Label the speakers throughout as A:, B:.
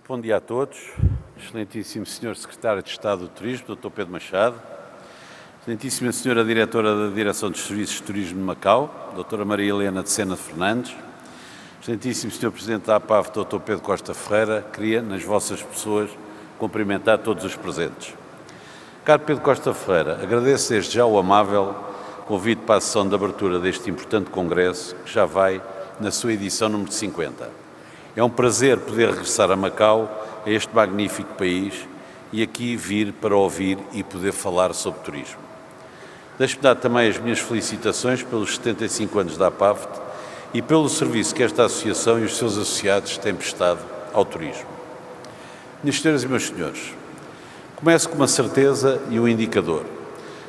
A: Muito bom dia a todos. Excelentíssimo Sr. Secretário de Estado do Turismo, Dr. Pedro Machado. Excelentíssima Sra. Diretora da Direção dos Serviços de Turismo de Macau, Dra. Maria Helena de Sena Fernandes. Excelentíssimo Sr. Presidente da APAV, Dr. Pedro Costa Ferreira, queria, nas vossas pessoas, cumprimentar todos os presentes. Caro Pedro Costa Ferreira, agradeço desde já o amável convite para a sessão de abertura deste importante congresso, que já vai na sua edição número 50. É um prazer poder regressar a Macau, a este magnífico país, e aqui vir para ouvir e poder falar sobre turismo. Deixe-me dar também as minhas felicitações pelos 75 anos da APAVT e pelo serviço que esta associação e os seus associados têm prestado ao turismo. Minhas senhoras e meus senhores, começo com uma certeza e um indicador.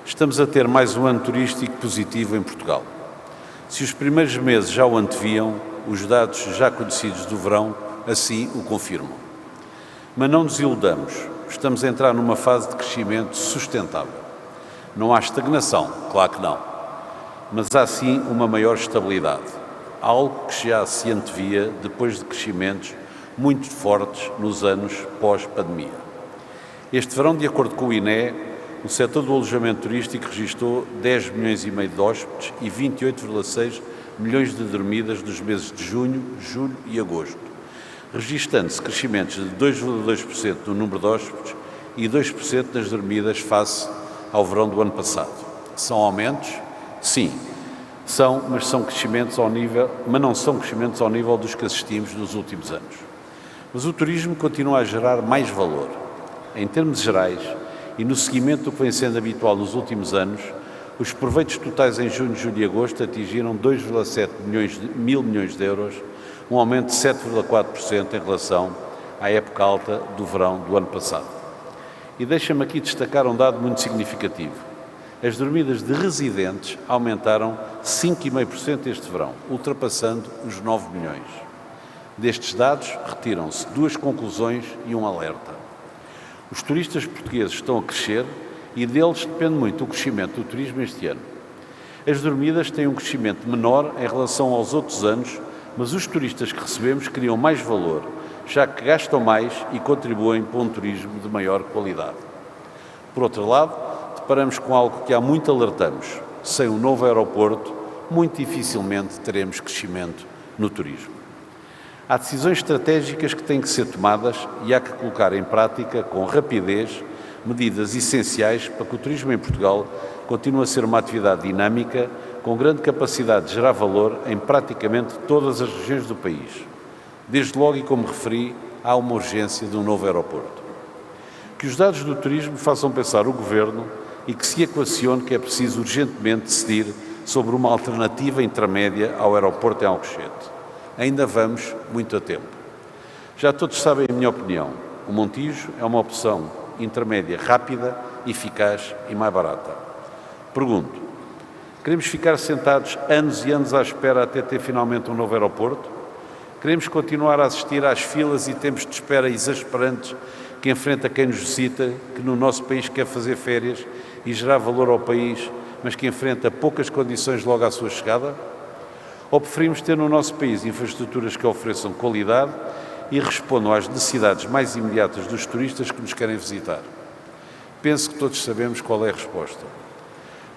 A: Estamos a ter mais um ano turístico positivo em Portugal. Se os primeiros meses já o anteviam, os dados já conhecidos do verão assim o confirmam. Mas não nos iludamos, estamos a entrar numa fase de crescimento sustentável. Não há estagnação, claro que não, mas há sim uma maior estabilidade, algo que já se antevia depois de crescimentos muito fortes nos anos pós-pandemia. Este verão, de acordo com o INE, o setor do alojamento turístico registrou 10 milhões e meio de hóspedes e 28,6 milhões de dormidas nos meses de junho, julho e agosto, registando-se crescimentos de 2,2% no número de hóspedes e 2% nas dormidas face ao verão do ano passado. São aumentos? Sim, são, mas são crescimentos ao nível, mas não são crescimentos ao nível dos que assistimos nos últimos anos. Mas o turismo continua a gerar mais valor. Em termos gerais, e no seguimento do que vem sendo habitual nos últimos anos, os proveitos totais em junho, julho e agosto atingiram 2,7 mil milhões de euros, um aumento de 7,4% em relação à época alta do verão do ano passado. E deixa-me aqui destacar um dado muito significativo. As dormidas de residentes aumentaram 5,5% este verão, ultrapassando os 9 milhões. Destes dados, retiram-se duas conclusões e um alerta. Os turistas portugueses estão a crescer e deles depende muito o crescimento do turismo este ano. As dormidas têm um crescimento menor em relação aos outros anos, mas os turistas que recebemos criam mais valor, já que gastam mais e contribuem para um turismo de maior qualidade. Por outro lado, deparamos com algo que há muito alertamos. Sem um novo aeroporto, muito dificilmente teremos crescimento no turismo. Há decisões estratégicas que têm que ser tomadas e há que colocar em prática, com rapidez, medidas essenciais para que o turismo em Portugal continue a ser uma atividade dinâmica, com grande capacidade de gerar valor em praticamente todas as regiões do país. Desde logo, e como referi, há uma urgência de um novo aeroporto. Que os dados do turismo façam pensar o Governo e que se equacione que é preciso urgentemente decidir sobre uma alternativa intermédia ao aeroporto em Alcochete. Ainda vamos muito a tempo. Já todos sabem a minha opinião. O Montijo é uma opção intermédia rápida, eficaz e mais barata. Pergunto, queremos ficar sentados anos e anos à espera até ter finalmente um novo aeroporto? Queremos continuar a assistir às filas e tempos de espera exasperantes que enfrenta quem nos visita, que no nosso país quer fazer férias e gerar valor ao país, mas que enfrenta poucas condições logo à sua chegada? Ou preferimos ter no nosso país infraestruturas que ofereçam qualidade e respondam às necessidades mais imediatas dos turistas que nos querem visitar? Penso que todos sabemos qual é a resposta.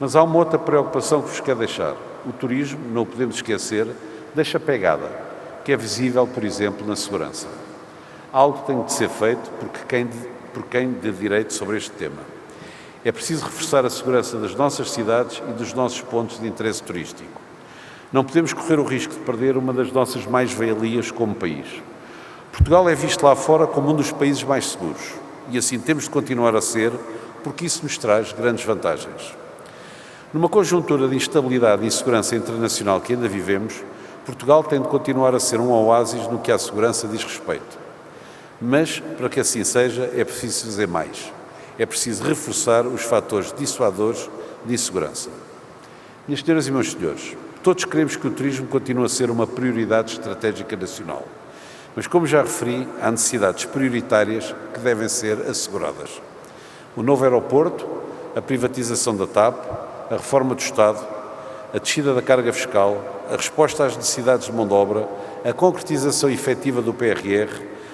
A: Mas há uma outra preocupação que vos quero deixar. O turismo, não o podemos esquecer, deixa pegada, que é visível, por exemplo, na segurança. Algo tem de ser feito por quem dê direito sobre este tema. É preciso reforçar a segurança das nossas cidades e dos nossos pontos de interesse turístico. Não podemos correr o risco de perder uma das nossas mais-valias como país. Portugal é visto lá fora como um dos países mais seguros e assim temos de continuar a ser, porque isso nos traz grandes vantagens. Numa conjuntura de instabilidade e insegurança internacional que ainda vivemos, Portugal tem de continuar a ser um oásis no que à segurança diz respeito. Mas, para que assim seja, é preciso fazer mais. É preciso reforçar os fatores dissuadores de insegurança. Minhas senhoras e meus senhores, todos queremos que o turismo continue a ser uma prioridade estratégica nacional. Mas, como já referi, há necessidades prioritárias que devem ser asseguradas. O novo aeroporto, a privatização da TAP, a reforma do Estado, a descida da carga fiscal, a resposta às necessidades de mão de obra, a concretização efetiva do PRR,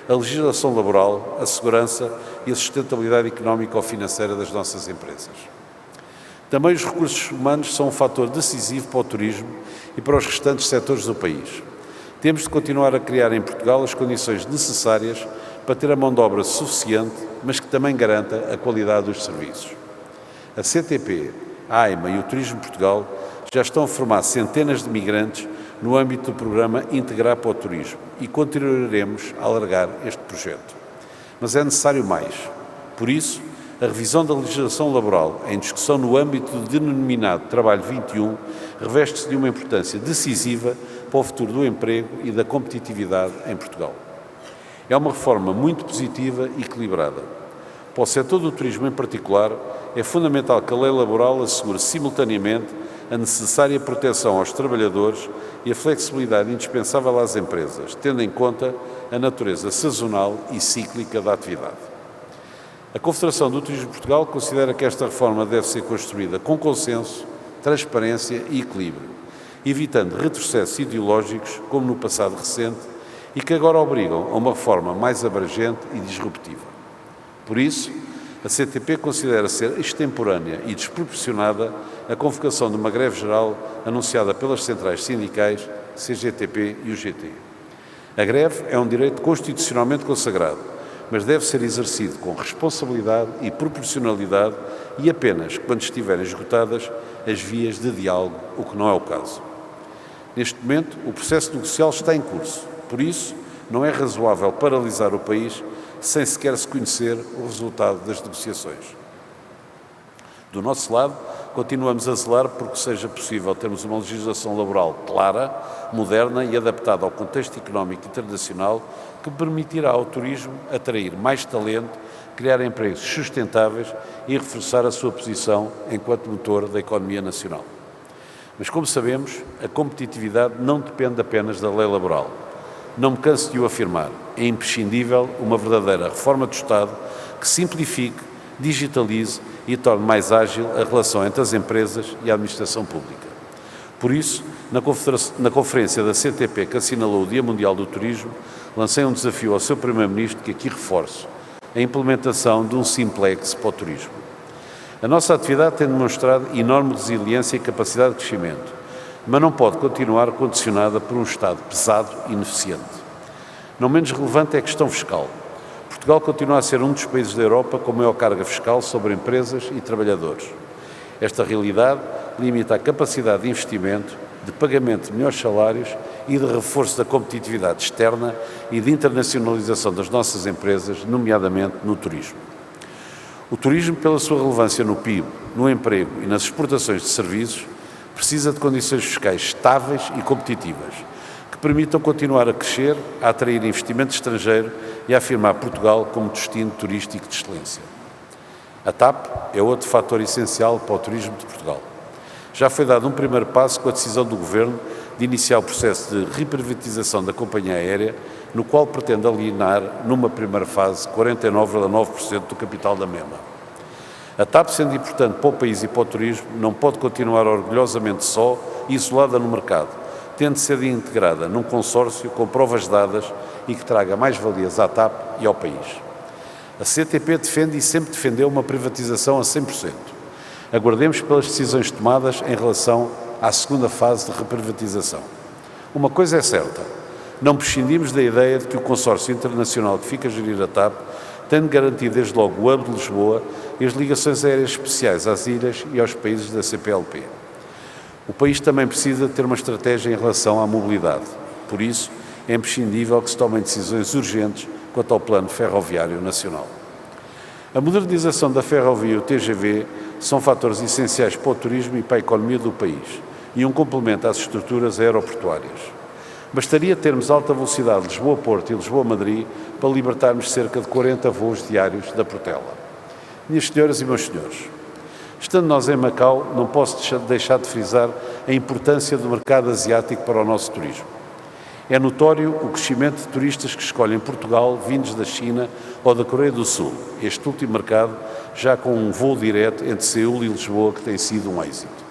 A: a legislação laboral, a segurança e a sustentabilidade económica ou financeira das nossas empresas. Também os recursos humanos são um fator decisivo para o turismo e para os restantes setores do país. Temos de continuar a criar em Portugal as condições necessárias para ter a mão de obra suficiente, mas que também garanta a qualidade dos serviços. A CTP, a AIMA e o Turismo Portugal já estão a formar centenas de migrantes no âmbito do programa Integrar para o Turismo e continuaremos a alargar este projeto. Mas é necessário mais. Por isso, a revisão da legislação laboral em discussão no âmbito do denominado Trabalho 21 reveste-se de uma importância decisiva para o futuro do emprego e da competitividade em Portugal. É uma reforma muito positiva e equilibrada. Para o setor do turismo em particular, é fundamental que a lei laboral assegure simultaneamente a necessária proteção aos trabalhadores e a flexibilidade indispensável às empresas, tendo em conta a natureza sazonal e cíclica da atividade. A Confederação do Turismo de Portugal considera que esta reforma deve ser construída com consenso, transparência e equilíbrio, evitando retrocessos ideológicos, como no passado recente, e que agora obrigam a uma reforma mais abrangente e disruptiva. Por isso, a CTP considera ser extemporânea e desproporcionada a convocação de uma greve geral anunciada pelas centrais sindicais, CGTP e UGT. A greve é um direito constitucionalmente consagrado, mas deve ser exercido com responsabilidade e proporcionalidade e apenas quando estiverem esgotadas as vias de diálogo, o que não é o caso. Neste momento, o processo negocial está em curso. Por isso, não é razoável paralisar o país sem sequer se conhecer o resultado das negociações. Do nosso lado, continuamos a zelar porque seja possível termos uma legislação laboral clara, moderna e adaptada ao contexto económico internacional que permitirá ao turismo atrair mais talento, criar empregos sustentáveis e reforçar a sua posição enquanto motor da economia nacional. Mas, como sabemos, a competitividade não depende apenas da lei laboral. Não me canso de o afirmar, é imprescindível uma verdadeira reforma do Estado que simplifique, digitalize e torne mais ágil a relação entre as empresas e a administração pública. Por isso, na conferência da CTP que assinalou o Dia Mundial do Turismo, lancei um desafio ao seu Primeiro-Ministro que aqui reforço, a implementação de um Simplex para o turismo. A nossa atividade tem demonstrado enorme resiliência e capacidade de crescimento, mas não pode continuar condicionada por um Estado pesado e ineficiente. Não menos relevante é a questão fiscal. Portugal continua a ser um dos países da Europa com maior carga fiscal sobre empresas e trabalhadores. Esta realidade limita a capacidade de investimento, de pagamento de melhores salários e de reforço da competitividade externa e de internacionalização das nossas empresas, nomeadamente no turismo. O turismo, pela sua relevância no PIB, no emprego e nas exportações de serviços, precisa de condições fiscais estáveis e competitivas, que permitam continuar a crescer, a atrair investimento estrangeiro e a afirmar Portugal como destino turístico de excelência. A TAP é outro fator essencial para o turismo de Portugal. Já foi dado um primeiro passo com a decisão do Governo de iniciar o processo de reprivatização da companhia aérea, no qual pretende alienar, numa primeira fase, 49,9% do capital da mesma. A TAP, sendo importante para o país e para o turismo, não pode continuar orgulhosamente só e isolada no mercado, tendo de ser integrada num consórcio com provas dadas e que traga mais valias à TAP e ao país. A CTP defende e sempre defendeu uma privatização a 100%. Aguardemos pelas decisões tomadas em relação à segunda fase de reprivatização. Uma coisa é certa, não prescindimos da ideia de que o consórcio internacional que fica a gerir a TAP tem de garantir desde logo o hub de Lisboa e as ligações aéreas especiais às ilhas e aos países da CPLP. O país também precisa ter uma estratégia em relação à mobilidade. Por isso, é imprescindível que se tomem decisões urgentes quanto ao Plano Ferroviário Nacional. A modernização da ferrovia e o TGV são fatores essenciais para o turismo e para a economia do país e um complemento às estruturas aeroportuárias. Bastaria termos alta velocidade Lisboa-Porto e Lisboa-Madrid para libertarmos cerca de 40 voos diários da Portela. Minhas senhoras e meus senhores, estando nós em Macau, não posso deixar de frisar a importância do mercado asiático para o nosso turismo. É notório o crescimento de turistas que escolhem Portugal vindos da China ou da Coreia do Sul, este último mercado já com um voo direto entre Seul e Lisboa que tem sido um êxito.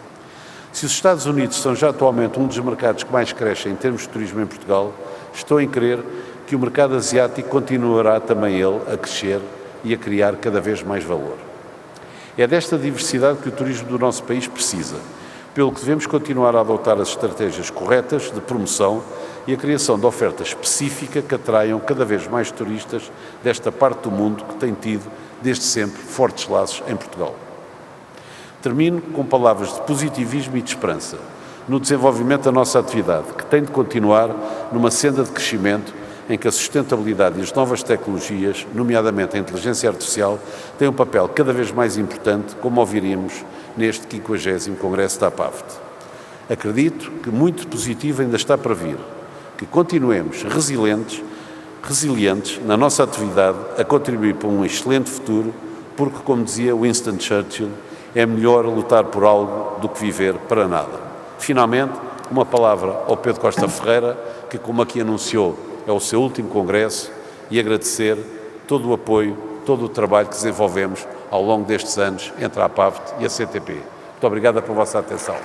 A: Se os Estados Unidos são já atualmente um dos mercados que mais crescem em termos de turismo em Portugal, estou em crer que o mercado asiático continuará também ele a crescer e a criar cada vez mais valor. É desta diversidade que o turismo do nosso país precisa, pelo que devemos continuar a adotar as estratégias corretas de promoção e a criação de oferta específica que atraiam cada vez mais turistas desta parte do mundo que tem tido, desde sempre, fortes laços em Portugal. Termino com palavras de positivismo e de esperança no desenvolvimento da nossa atividade, que tem de continuar numa senda de crescimento em que a sustentabilidade e as novas tecnologias, nomeadamente a inteligência artificial, têm um papel cada vez mais importante, como ouviríamos neste 50º Congresso da APAVT. Acredito que muito positivo ainda está para vir, que continuemos resilientes na nossa atividade a contribuir para um excelente futuro, porque, como dizia Winston Churchill, é melhor lutar por algo do que viver para nada. Finalmente, uma palavra ao Pedro Costa Ferreira, que, como aqui anunciou, é o seu último congresso, e agradecer todo o apoio, todo o trabalho que desenvolvemos ao longo destes anos entre a APAVT e a CTP. Muito obrigado pela vossa atenção.